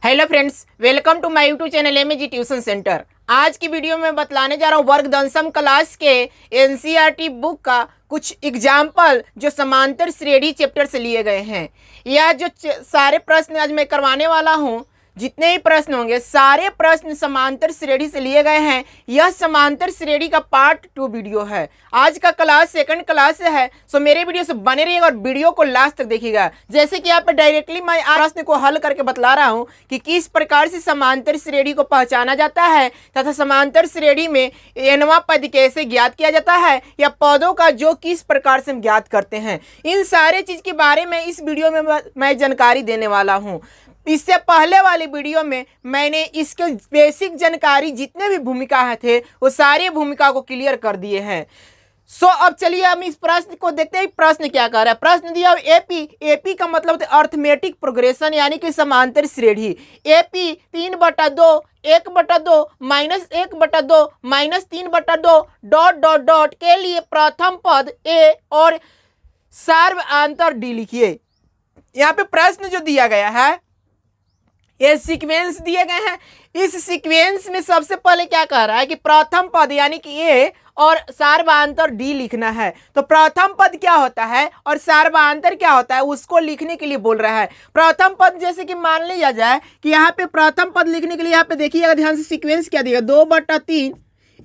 Hello friends, welcome to my YouTube channel M A G tuition centre. आज की video में बतलाने जा रहा हूँ वर्ग दशम क्लास के एनसीईआरटी बुक का कुछ एग्जाम्पल जो समांतर श्रेणी चैप्टर से लिए गए हैं। यह जो सारे प्रश्न आज मैं करवाने वाला हूँ, जितने ही प्रश्न होंगे सारे प्रश्न समांतर श्रेणी से लिए गए हैं। यह समांतर श्रेणी का पार्ट 2 वीडियो है। आज का क्लास सेकंड क्लास से है, सो मेरे वीडियो से बने रहिएगा और वीडियो को लास्ट तक देखिएगा। जैसे कि यहाँ पे डायरेक्टली मैं प्रश्न को हल करके बतला रहा हूँ कि किस प्रकार से समांतर श्रेणी को पहचाना जाता है तथा समांतर श्रेणी में nवां पद कैसे ज्ञात किया जाता है या पदों का जो किस प्रकार से हम ज्ञात करते हैं। इन सारे चीज के बारे में इस वीडियो में मैं जानकारी देने वाला हूँ। इससे पहले वाली वीडियो में मैंने इसके बेसिक जानकारी जितने भी भूमिका थे वो सारी भूमिका को क्लियर कर दिए हैं। सो अब चलिए हम इस प्रश्न को देखते हैं। प्रश्न क्या कर रहा है? प्रश्न दिया एपी का मतलब होता है अर्थमेटिक प्रोग्रेशन यानी कि समांतर श्रेणी। एपी 3/2 1/2 -1/2 -3/2 डॉट डॉट डॉट के लिए प्रथम पद ए और सार्वआंतर डी लिखिए। यहाँ पे प्रश्न जो दिया गया है ये सीक्वेंस दिए गए हैं। इस सीक्वेंस में सबसे पहले क्या कह रहा है कि प्रथम पद यानी कि ए और सार्वआंतर डी लिखना है। तो प्रथम पद क्या होता है और सार्वआंतर क्या होता है उसको लिखने के लिए बोल रहा है। प्रथम पद जैसे कि मान लिया जाए कि यहाँ पे प्रथम पद लिखने के लिए यहाँ पे देखिएगा ध्यान से सीक्वेंस क्या दिया, 2/3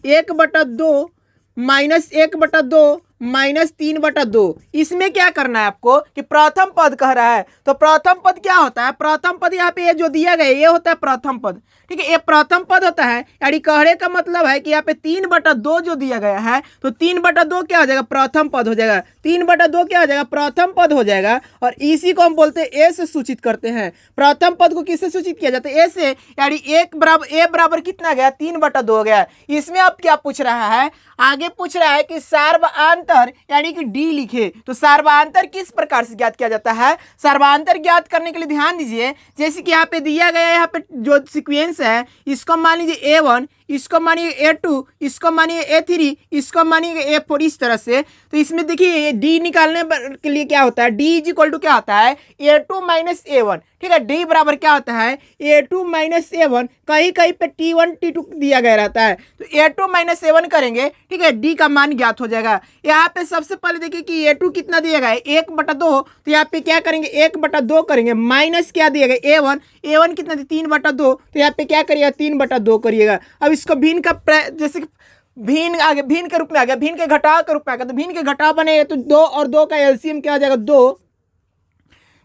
1/2 -1/2 -3/2। इसमें क्या करना है आपको कि प्रथम पद कह रहा है। तो प्रथम पद क्या होता है? प्रथम पद यहाँ पे ये जो दिया गया ये होता है प्रथम पद। ठीक है, ये प्रथम पद होता है। यानी कहने का मतलब है कि यहाँ पे 3/2 जो दिया गया है तो 3/2 क्या हो जाएगा? प्रथम पद हो जाएगा। 3/2 क्या हो जाएगा? प्रथम पद हो जाएगा। और इसी को हम बोलते हैं ए से सूचित करते हैं। प्रथम पद को किससे सूचित किया जाता है? ए से। यानी ए बराबर कितना गया? 3/2 हो गया। इसमें अब क्या पूछ रहा है? आगे पूछ रहा है कि सार्वआंतर यानी कि डी लिखे। तो सार्वआंतर किस प्रकार से ज्ञात किया जाता है? सार्वआंतर ज्ञात करने के लिए ध्यान दीजिए, जैसे कि यहाँ पे दिया गया है, यहाँ पे जो सीक्वेंस है इसको मान लीजिए A1, इसको मानिए A2, इसको मानिए A3, इसको मानिए A4, इस तरह से। तो इसमें देखिए D निकालने के लिए क्या होता है? D इज इक्वल टू क्या होता है? A2 - A1। ठीक है, D बराबर क्या होता है? A2 - A1। कहीं कहीं पे T1 T2 दिया गया रहता है तो A2 - A1 करेंगे। ठीक है, D का मान ज्ञात हो जाएगा। यहाँ पे सबसे पहले देखिए कि A2 कितना दिया गया है? 1/2। तो यहाँ पे क्या करेंगे? 1/2 करेंगे। माइनस क्या दिया गया? A1 कितना 3/2। तो यहाँ पे क्या करिएगा? 3/2 करिएगा। अब इसको भिन्न का जैसे भिन्न आगे भिन्न के रूप में आ गया, भिन्न के घटाव के रूप में आ गया। तो भिन्न के घटाव बनेगा तो 2 और 2 का एलसीएम क्या आ जाएगा? 2।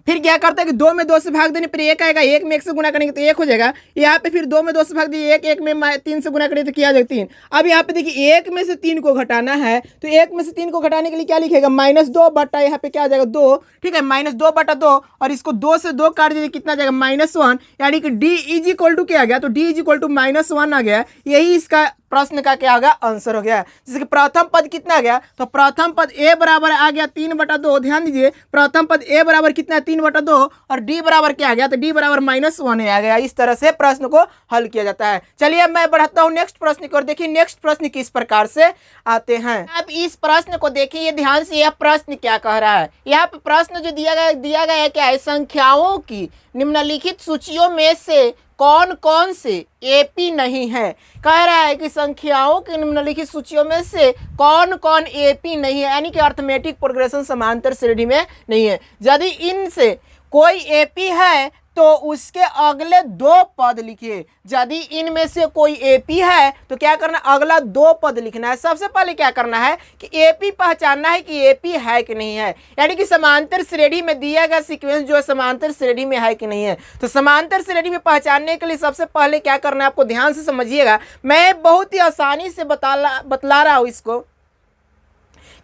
फिर क्या करता है कि 2 में 2 से भाग देने पर 1 आएगा। 1 में 1 से गुना करेंगे तो 1 हो जाएगा। यहाँ पे फिर 2 में 2 से भाग दिए 1 में 3 से गुना करेंगे तो क्या आ जाएगा? 3। अब यहाँ पे देखिए 1 में से 3 को घटाना है तो 1 में से 3 को घटाने के लिए क्या लिखेगा? -2 बटा यहाँ पे क्या आ जाएगा? 2। ठीक है, -2/2 और इसको 2 से 2 काट दीजिए, कितना आ जाएगा? -1। यानी कि D इज इक्वल टू क्या आ गया? तो D इज इक्वल टू -1 आ गया। यही इसका प्रश्न का क्या होगा? आंसर हो गया। जैसे कि प्रथम पद कितना आ गया? तो प्रथम पद A बराबर आ गया 3/2। ध्यान दीजिए प्रथम पद A बराबर कितना है? 3/2 और D बराबर क्या आ गया? तो D बराबर -1 आ गया। इस तरह से प्रश्न को हल किया जाता है। चलिए अब मैं बढ़ाता हूँ नेक्स्ट प्रश्न की ओर। देखिए नेक्स्ट प्रश्न किस प्रकार से आते हैं। अब इस प्रश्न को देखिए ध्यान से। यह प्रश्न क्या कह रहा है? यहाँ पे प्रश्न जो दिया गया है क्या है? संख्याओं की निम्नलिखित सूचियों में से कौन कौन से एपी नहीं है? कह रहा है कि संख्याओं की निम्नलिखित सूचियों में से कौन कौन एपी नहीं है, यानी कि अर्थमेटिक प्रोग्रेशन समांतर श्रेणी में नहीं है। यदि इनसे कोई एपी है तो उसके अगले 2 पद लिखिए। यदि इनमें से कोई एपी है तो क्या करना? अगला 2 पद लिखना है। सबसे पहले क्या करना है कि एपी पहचानना है कि एपी है कि नहीं है, यानी कि समांतर श्रेणी में दिया गया सीक्वेंस जो है समांतर श्रेणी में है कि नहीं है। तो समांतर श्रेणी में पहचानने के लिए सबसे पहले क्या करना है आपको? ध्यान से समझिएगा, मैं बहुत ही आसानी से बतला रहा हूँ इसको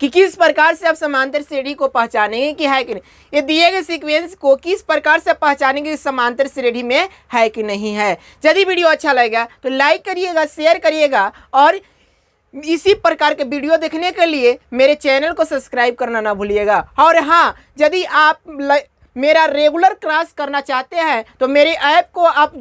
कि किस प्रकार से आप समांतर श्रेणी को पहचानेंगे कि है कि नहीं। ये दिए गए सीक्वेंस को किस प्रकार से पहचानेंगे समांतर श्रेणी में है कि नहीं है। यदि वीडियो अच्छा लगेगा तो लाइक करिएगा, शेयर करिएगा और इसी प्रकार के वीडियो देखने के लिए मेरे चैनल को सब्सक्राइब करना ना भूलिएगा। और हाँ, यदि आप मेरा रेगुलर क्लास करना चाहते हैं तो मेरे ऐप को आप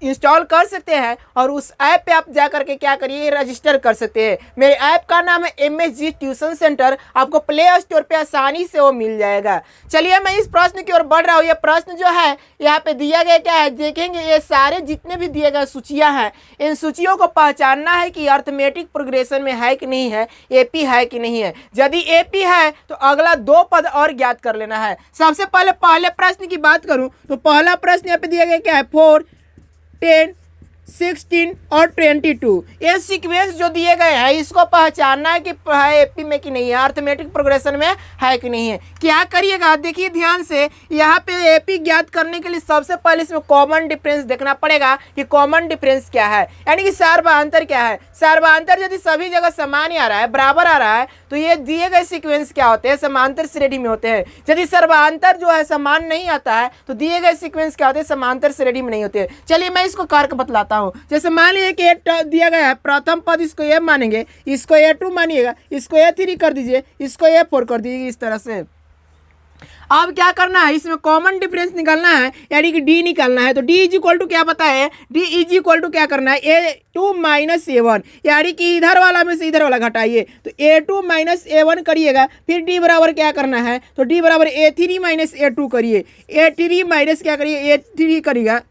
इंस्टॉल कर सकते हैं और उस ऐप पे आप जा करके क्या करिए, रजिस्टर कर सकते हैं। मेरे ऐप का नाम है MSG ट्यूशन सेंटर, आपको प्ले स्टोर पे आसानी से वो मिल जाएगा। चलिए मैं इस प्रश्न की ओर बढ़ रहा हूँ। ये प्रश्न जो है यहाँ पे दिया गया क्या है, देखेंगे ये सारे जितने भी दिए गए सूचियाँ हैं, इन सूचियों को पहचानना है कि अर्थमेटिक प्रोग्रेशन में है कि नहीं है, AP है कि नहीं है। यदि AP है तो अगला 2 पद और ज्ञात कर लेना है। सबसे पहले प्रश्न की बात करूं तो पहला प्रश्न यहाँ पे दिया गया क्या है, 4, 10, 16 और 22। ये सीक्वेंस जो दिए गए हैं इसको पहचानना है कि है AP में कि नहीं है, अर्थमेटिक प्रोग्रेशन में है कि नहीं है। क्या करिएगा, देखिए ध्यान से, यहाँ पे AP ज्ञात करने के लिए सबसे पहले इसमें कॉमन डिफरेंस देखना पड़ेगा कि कॉमन डिफरेंस क्या है, यानी कि सार्वधांतर क्या है। सार्वधांतर यदि सभी जगह समान ही आ रहा है, बराबर आ रहा है, तो ये दिए गए सीक्वेंस क्या होते हैं, समांतर श्रेणी में होते हैं। यदि सर्वांतर जो है समान नहीं आता है तो दिए गए सीक्वेंस क्या होते हैं, समांतर श्रेणी में नहीं होते हैं। चलिए मैं इसको कारक बतलाता हूँ। जैसे मान लीजिए कि A दिया गया है, प्रथम पद इसको A मानेंगे, इसको A2 मानिएगा, इसको A3 कर दीजिए, इसको A4 कर दीजिए, इस तरह से। अब क्या करना है, इसमें कॉमन डिफरेंस निकालना है, यानी कि D निकालना है। तो D इज इक्वल टू क्या पता है, D इज इक्वल टू क्या करना है, A2 माइनस A1, यानी कि इधर वाला में से इधर वाला घटाइए, तो A2 माइनस A1 करिएगा। फिर D बराबर क्या करना है, तो D बराबर A3 माइनस A2 करिए, A3 माइनस क्या करिए, A3 करिएगा,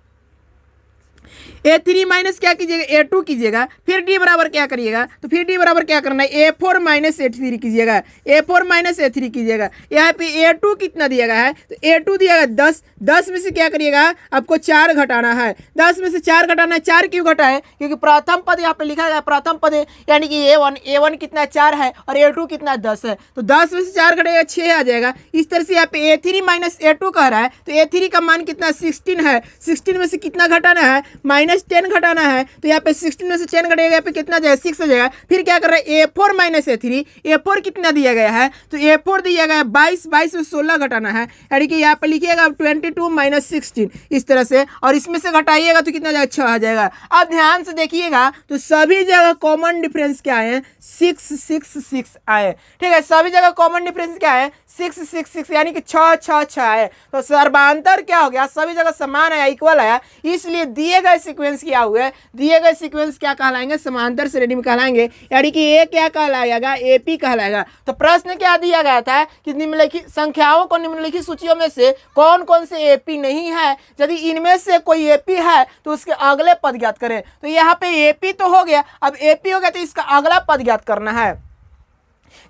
A3 माइनस क्या कीजिएगा, A2 कीजिएगा। फिर D बराबर क्या करिएगा, तो फिर D बराबर क्या करना है, A4 माइनस A3 कीजिएगा, A4 माइनस A3 कीजिएगा। यहाँ पे A2 कितना दिया गया है, तो A2 दिया गया 10, 10 में से क्या करिएगा, आपको 4 घटाना है। 10 में से 4 घटाना है, 4 क्यों घटाए, क्योंकि प्रथम पद यहाँ पे लिखा गया, प्रथम पद यानी कि A1 कितना 4 है और A2 कितना 10 है, तो 10 में से 4 घटेगा 6 आ जाएगा। इस तरह से यहाँ पे A3 माइनस A2 कह रहा है, तो A3 का मान कितना 16 है, 16 में से कितना घटाना है, -10 घटाना है, तो यहाँ पे 16 में से 10 घटेगा, यहाँ पे कितना जाएगा, 6 हो जाएगा। फिर क्या कर रहा है, A4 माइनस A3, A4 कितना दिया गया है, तो A4 दिया गया है 22, 22 में 16 घटाना है, यानी कि यहाँ पे लिखिएगा 22 माइनस 16, इस तरह से, और इसमें से घटाइएगा तो कितना जाएगा, 6 आ जाएगा। अब ध्यान से देखिएगा तो सभी जगह कॉमन डिफरेंस क्या है, 6, 6, 6 आए। ठीक है, सभी जगह कॉमन डिफरेंस क्या है, 6, 6, 6, यानी कि 6, 6, 6 है। तो सर्वांतर क्या हो गया, सभी जगह समान आया, इक्वल आया, इसलिए दिए गए सीक्वेंस क्या हुए, दिए गए सीक्वेंस क्या कहलाएंगे, समांतर श्रेणी में कहलाएंगे, यानी कि ये क्या कहलाएगा, AP कहलाएगा। तो प्रश्न क्या दिया गया था कि निम्नलिखित संख्याओं को निम्नलिखित सूचियों में से कौन कौन से AP नहीं है, यदि इनमें से कोई AP है तो उसके अगले पद ज्ञात करें। तो यहाँ पे AP तो हो गया, अब AP हो गया तो इसका अगला पद ज्ञात करना है।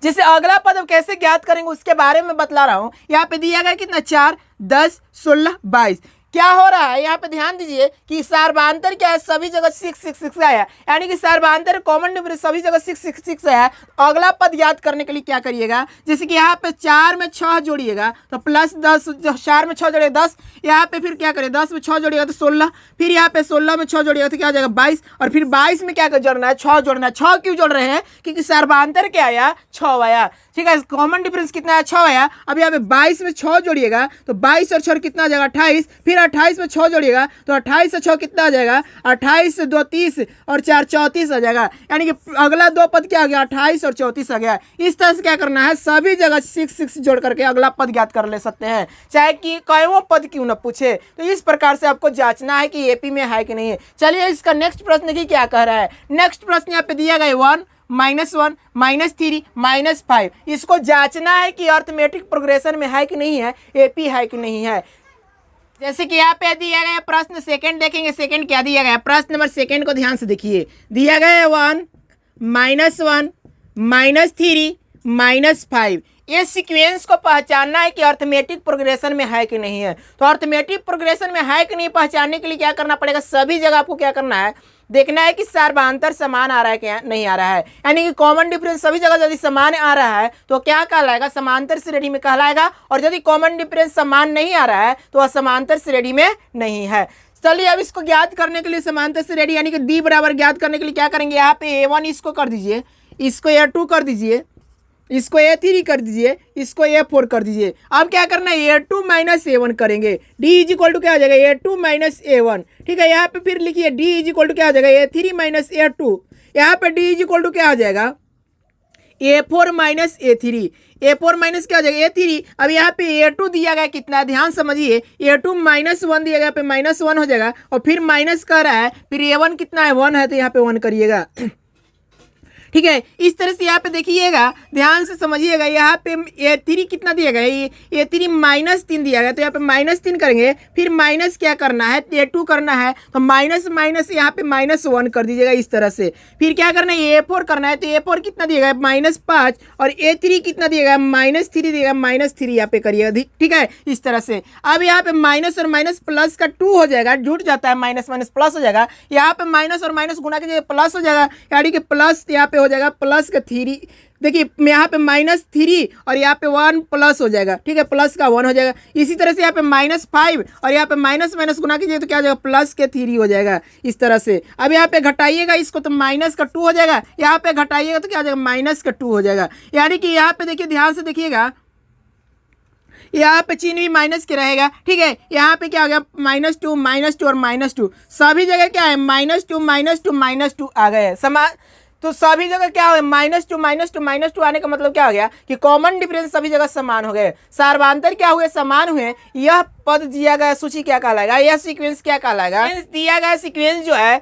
जिसे अगला पद कैसे ज्ञात करेंगे उसके बारे में बतला रहा हूं। यहाँ पे दिया गया कितना, 4, 10, 16, 22। क्या हो रहा है, यहाँ पे ध्यान दीजिए कि सर्वांतर क्या है, सभी जगह 6, 6, 6 आया, यानी कि सर्वांतर कॉमन डिफरेंस सभी जगह 6, 6, 6 आया। अगला पद याद करने के लिए क्या करिएगा, जैसे कि यहाँ पे 4 में 6 जोड़िएगा तो प्लस 10, 4 में 6 जोड़िएगा 10, यहाँ पे फिर क्या करें, 10 में 6 जोड़िएगा तो 16, फिर यहाँ पे 16 में 6 जोड़िएगा तो क्या हो जाएगा 22, और फिर 22 में क्या जोड़ना है, 6 जोड़ना है। 6 क्यों जोड़ रहे हैं, क्योंकि सर्वांतर क्या आया, 6 आया। ठीक है, कॉमन डिफरेंस कितना है, 6 आया। अब यहाँ पे 22 में 6 जोड़िएगा तो 22 और 6 कितना आ जाएगा, 28, फिर 28 में 6 जोड़िएगा तो 28 से 6 कितना आ जाएगा, 28 से 2 30 और 4 34 आ जाएगा, यानी कि अगला 2 पद क्या आ गया, 28 और 34 आ गया। इस तरह से क्या करना है, सभी जगह 6, 6 जोड़ करके अगला पद ज्ञात कर ले सकते हैं, चाहे कि कईयों पद क्यों न पूछे। तो इस प्रकार से आपको जांचना है कि AP में है कि नहीं है। चलिए इसका नेक्स्ट प्रश्न की क्या कह रहा है, नेक्स्ट प्रश्न यहाँ पे दिया गया 1, -1, -3, -5। इसको जांचना है कि अर्थमेटिक प्रोग्रेशन में है कि नहीं है, AP है कि नहीं है। जैसे कि यहाँ पे दिया गया प्रश्न सेकंड देखेंगे, सेकंड क्या दिया गया, प्रश्न नंबर सेकंड को ध्यान से देखिए। दिया गया है 1, -1, -3, -5। ये सीक्वेंस को पहचानना है कि अर्थमेटिक प्रोग्रेशन में है कि नहीं है। तो अर्थमेटिक प्रोग्रेशन में है कि नहीं पहचानने के लिए क्या करना पड़ेगा, सभी जगह आपको क्या करना है, देखना है कि सर्वांतर समान आ रहा है क्या नहीं आ रहा है, यानी कि कॉमन डिफरेंस सभी जगह यदि समान आ रहा है तो क्या कहलाएगा, समांतर श्रेणी में कहलाएगा, और यदि कॉमन डिफरेंस समान नहीं आ रहा है तो असमांतर श्रेणी में नहीं है। चलिए अब इसको ज्ञात करने के लिए समांतर श्रेणी यानी कि D बराबर ज्ञात करने के लिए क्या करेंगे, यहाँ पे A1 इसको कर दीजिए, इसको A2 कर दीजिए, इसको A3 कर दीजिए, इसको A4 कर दीजिए। अब क्या करना है, A2 माइनस A1 करेंगे। D इज इक्वल टू क्या आ जाएगा, A2 माइनस A1। ठीक है, यहाँ पे फिर लिखिए D इज इक्वल टू क्या आ जाएगा, A3 माइनस A2। यहाँ पे D इज इक्वल टू क्या आ जाएगा, A4 minus A3, A4 minus क्या हो जाएगा A3। अब यहाँ पे A2 दिया गया कितना है, ध्यान समझिए, A2 -1 दिया गया, पे -1 हो जाएगा और फिर माइनस कर रहा है, फिर A1 कितना है 1 है, तो यहाँ पे 1 करिएगा। ठीक है, इस तरह से यहाँ पे देखिएगा, ध्यान से समझिएगा, यहाँ पे A3 कितना दिया गया, ये A3 -3 दिया गया, तो यहाँ पे -3 करेंगे, फिर माइनस क्या करना है A2 करना है, तो माइनस माइनस यहाँ पे -1 कर दीजिएगा इस तरह से। फिर क्या करना है A4 करना है, तो A4 कितना दिएगा -5 और A3 कितना दिएगा -3 दिएगा, -3 यहाँ पे करिएगा। ठीक है, इस तरह से। अब यहाँ पे माइनस और माइनस प्लस का 2 हो जाएगा, जुट जाता है, माइनस माइनस प्लस हो जाएगा, यहाँ पे माइनस और माइनस गुना कीजिए प्लस हो जाएगा, यानी कि प्लस यहाँ पे हो जाएगा प्लस का 3, देखिए यहाँ पे -3 और यहाँ पे 1 प्लस हो जाएगा। ठीक है, प्लस का 1 हो जाएगा। इसी तरह से यहाँ पे -5 और यहाँ पे माइनस माइनस गुना कीजिए तो क्या हो जाएगा, प्लस के 3 हो जाएगा इस तरह से। अब यहाँ पे घटाइएगा इसको तो माइनस का 2 हो जाएगा, यहाँ पे घटाइएगा तो क्या हो जाएगा, माइनस का 2 हो जाएगा। यानी कि यहाँ पे देखिए, ध्यान से देखिएगा, यहाँ पे चिन्ह भी माइनस के रहेगा। ठीक है, यहाँ पे क्या हो गया, -2 और -2, सभी जगह क्या है, -2 आ गए समान। तो सभी जगह क्या हो गया, -2 आने का मतलब क्या हो गया कि कॉमन डिफरेंस सभी जगह समान हो गए। सार्वधांतर क्या हुए, समान हुए। यह पद दिया गया सूची क्या कहलाएगा, यह सीक्वेंस क्या कहलाएगा, दिया गया सीक्वेंस जो है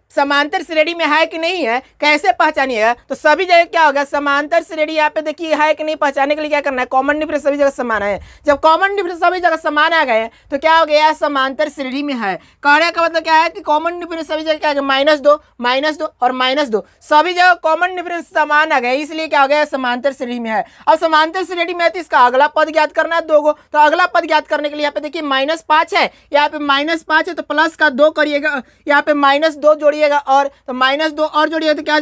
समांतर श्रेणी में है कि नहीं है, कैसे पहचानिएगा, तो सभी जगह क्या होगा, समांतर श्रेणी यहाँ पे देखिए है कि नहीं, पहचानने के लिए क्या करना है, कॉमन डिफरेंस सभी जगह समान है। जब कॉमन डिफरेंस सभी जगह समान आ गए तो क्या हो गया, समांतर श्रेणी में है। कहने का मतलब क्या है कि कॉमन डिफरेंस सभी जगह क्या है, -2 और -2 सभी जगह कॉमन डिफरेंस समान आ गए, इसलिए क्या हो गया, समांतर श्रेणी में है। अब समांतर श्रेणी में है तो इसका अगला पद ज्ञात करना है 2 गो, तो अगला पद ज्ञात करने के लिए यहाँ पे देखिए -5 है, यहाँ पे -5 है तो प्लस का 2 करिएगा, यहाँ पे -2 जोड़िएगा और तो -2 और जोड़िएगा तो क्या